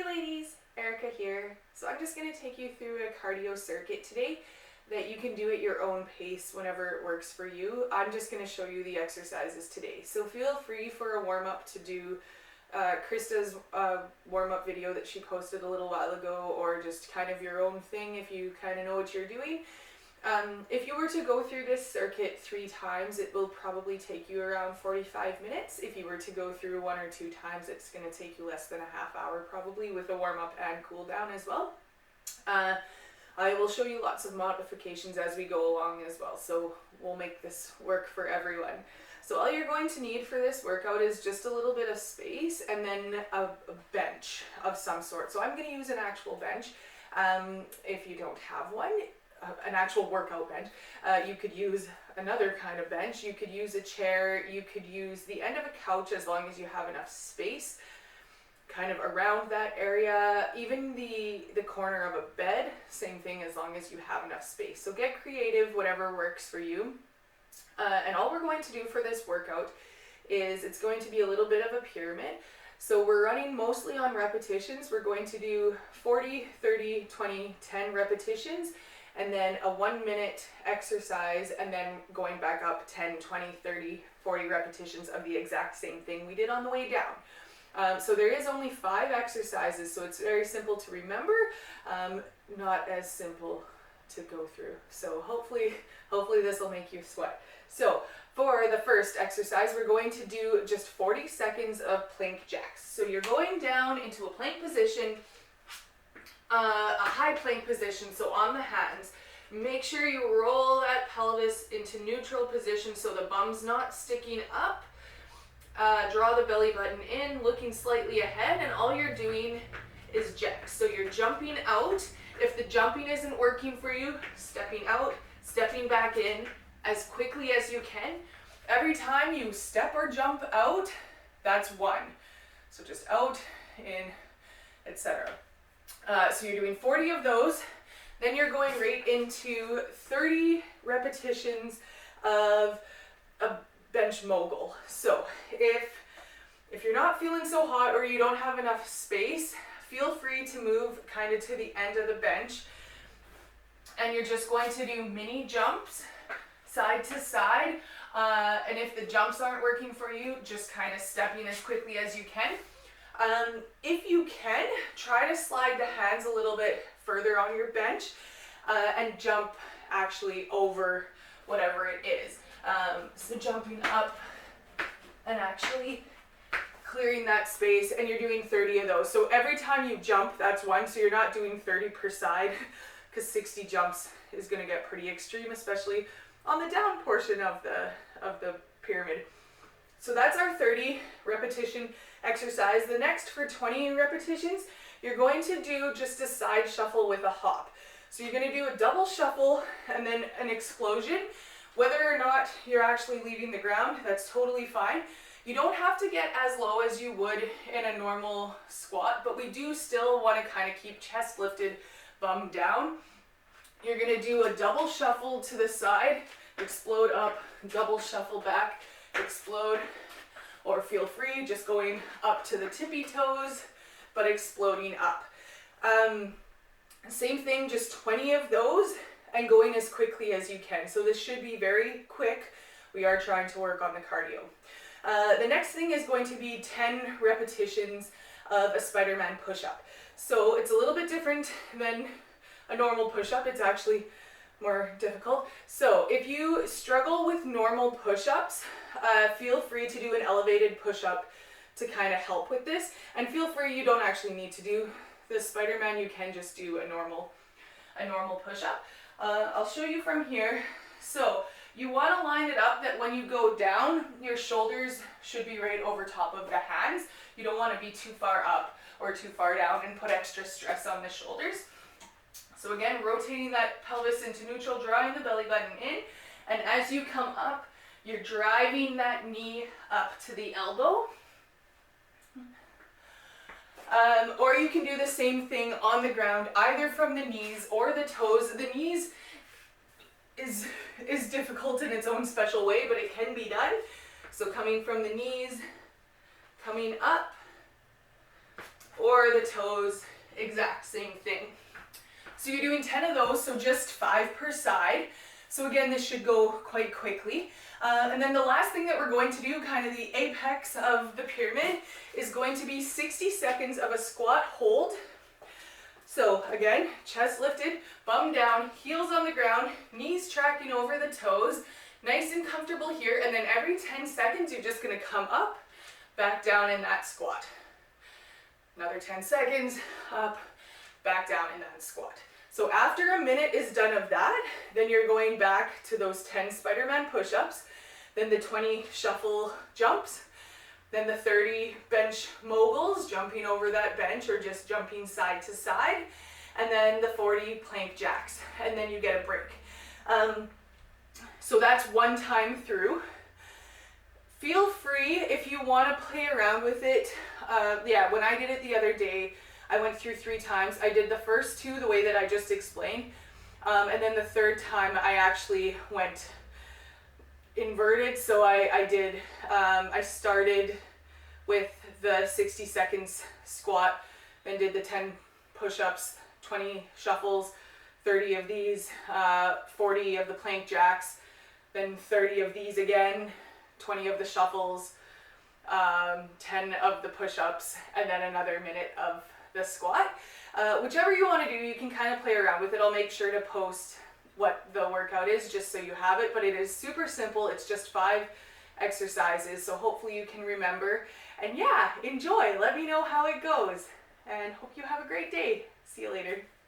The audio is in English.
ladies, Erica here. So I'm just going to take you through a cardio circuit today that you can do at your own pace whenever it works for you. I'm just going to show you the exercises today. So feel free for a warm-up to do Krista's warm-up video that she posted a little while ago, or just kind of your own thing if you kind of know what you're doing. If you were to go through this circuit 3 times, it will probably take you around 45 minutes. If you were to go through 1 or 2 times, it's going to take you less than a half hour probably, with a warm-up and cool down as well. I will show you lots of modifications as we go along as well, so we'll make this work for everyone. So all you're going to need for this workout is just a little bit of space and then a bench of some sort. So I'm going to use an actual bench. If you don't have one, an actual workout bench, you could use another kind of bench. You could use a chair, you could use the end of a couch as long as you have enough space kind of around that area, even the corner of a bed, same thing, as long as you have enough space. So get creative, whatever works for you. And all we're going to do for this workout is it's going to be a little bit of a pyramid. So we're running mostly on repetitions. We're going to do 40, 30, 20, 10 repetitions, and then a 1-minute exercise, and then going back up 10, 20, 30, 40 repetitions of the exact same thing we did on the way down. So there is only 5 exercises, so it's very simple to remember, not as simple to go through. So hopefully this will make you sweat. So for the first exercise, we're going to do just 40 seconds of plank jacks. So you're going down into a plank position, a high plank position, so on the hands. Make sure you roll that pelvis into neutral position so the bum's not sticking up. Draw the belly button in, looking slightly ahead, and all you're doing is jacks. So you're jumping out. If the jumping isn't working for you, stepping out, stepping back in as quickly as you can. Every time you step or jump out, that's 1. So just out, in, etc. So you're doing 40 of those. Then you're going right into 30 repetitions of a bench mogul. So if you're not feeling so hot or you don't have enough space, feel free to move kind of to the end of the bench, and you're just going to do mini jumps side to side, and if the jumps aren't working for you, just kind of stepping as quickly as you can. If you can, try to slide the hands a little bit further on your bench and jump actually over whatever it is. So jumping up and actually clearing that space, and you're doing 30 of those. So every time you jump, that's 1, so you're not doing 30 per side, because 60 jumps is going to get pretty extreme, especially on the down portion of the pyramid. So that's our 30 repetition exercise. The next, for 20 repetitions, you're going to do just a side shuffle with a hop. So you're going to do a double shuffle and then an explosion. Whether or not you're actually leaving the ground, that's totally fine. You don't have to get as low as you would in a normal squat, but we do still want to kind of keep chest lifted, bum down. You're going to do a double shuffle to the side, explode up, double shuffle back, explode, or feel free just going up to the tippy toes, but exploding up. Same thing, just 20 of those, and going as quickly as you can. So this should be very quick. We are trying to work on the cardio. The next thing is going to be 10 repetitions of a Spiderman push-up. So it's a little bit different than a normal push-up. It's actually more difficult. So if you struggle with normal push-ups, feel free to do an elevated push-up to kind of help with this. And feel free, you don't actually need to do the Spiderman. You can just do a normal push-up. I'll show you from here. So you want to line it up that when you go down, your shoulders should be right over top of the hands. You don't want to be too far up or too far down and put extra stress on the shoulders. So again, rotating that pelvis into neutral, drawing the belly button in, and as you come up, you're driving that knee up to the elbow. Or you can do the same thing on the ground, either from the knees or the toes. The knees is difficult in its own special way, but it can be done. So coming from the knees, coming up, or over the toes, exact same thing. So you're doing 10 of those, so just 5 per side. So again, this should go quite quickly. And then the last thing that we're going to do, kind of the apex of the pyramid, is going to be 60 seconds of a squat hold. So again, chest lifted, bum down, heels on the ground, knees tracking over the toes, nice and comfortable here. And then every 10 seconds, you're just gonna come up, back down in that squat. Another 10 seconds, up, back down in that squat. So after a minute is done of that, then you're going back to those 10 Spiderman push-ups, then the 20 shuffle jumps, then the 30 bench moguls, jumping over that bench or just jumping side to side, and then the 40 plank jacks, and then you get a break. So that's one time through. Feel free if you want to play around with it. Yeah, when I did it the other day, I went through 3 times. I did the first 2 the way that I just explained. And then the third time I actually went inverted. So I started with the 60 seconds squat, then did the 10 push-ups, 20 shuffles, 30 of these, 40 of the plank jacks, then 30 of these again, 20 of the shuffles, 10 of the push-ups, and then another minute of the squat. Whichever you want to do, you can kind of play around with it. I'll make sure to post what the workout is just so you have it, but it is super simple. It's just 5 exercises, so hopefully you can remember. And yeah, enjoy. Let me know how it goes, and hope you have a great day. See you later.